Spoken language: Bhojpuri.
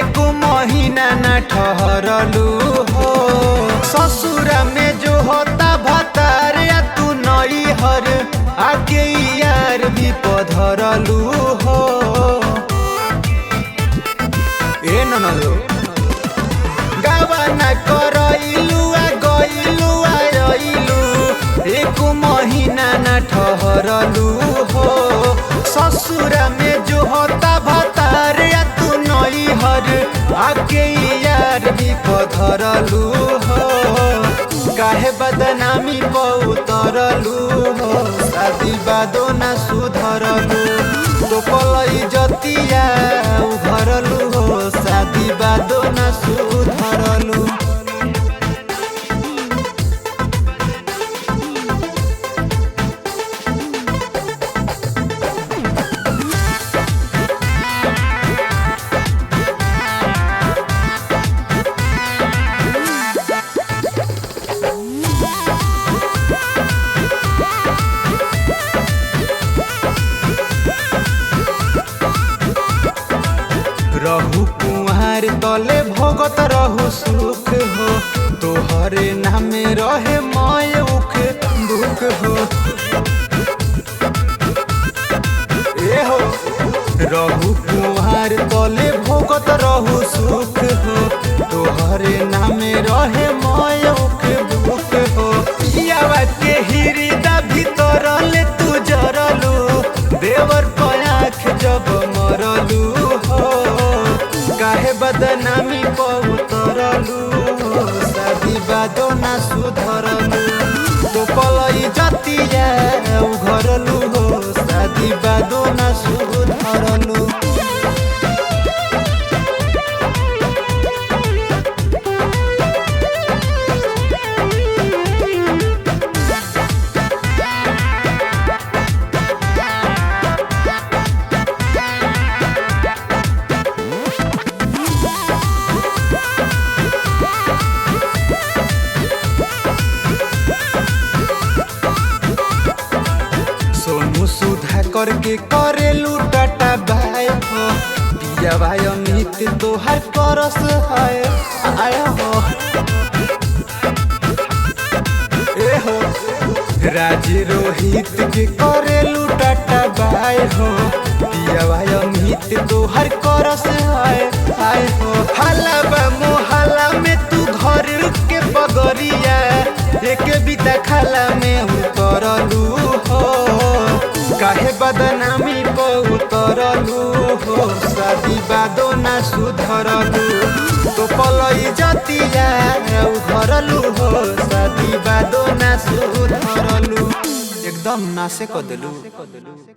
एक महीना न ठहरलू हो। ससुरा में जो होता भतार या तू नई हर आके यार भी पधरलू हो। ए ननदो गावा न करइलू आ गइलू आइलू एक महीना न ठहरलू हो। ससुरा में जो होता भतार या तू नई हर आके यार भी पधरलू हो। काहे बदनामी पउतरलू हो। शादी बादो न सुधरलू तो पलई जतिया उभरलू हो। शादी बादो न सुधरलू। रहू कुहार तले भोगत रहू सुख हो। तोहरे नामे रहे मय उख दुख हो। ए हो रहू कुहार तले भोगत रहू सुख हो। तोहरे नामे रहे मय उख दुख हो। पियावा के हिरिदा भीतर ले तू जरलू देवर पयाख जब मरलू हो। काहे बदनामी पउतरलू हो। शादी बादो न सुधरलू तो पलई जतिया उघरलू हो। शादी बादो न सुधरलू। सोनू सुधा करके करेलू टाटा भाई हो। पिया भाई अमित तोहर करस है आया हो। ए हो राज रोहित के करेलू टाटा भाई हो। पिया भाई अमित तोहर करस है आय हो। हला मोहल्ला में तू घर के पगरिया एक बीता खाला में उतरलू हो। काहे बदनामी पउतरलू हो। शादी बादो न सुधरलू तो पलई जतिया उघरलू हो। शादी बादो न सुधरलू एकदम नासे क देलू।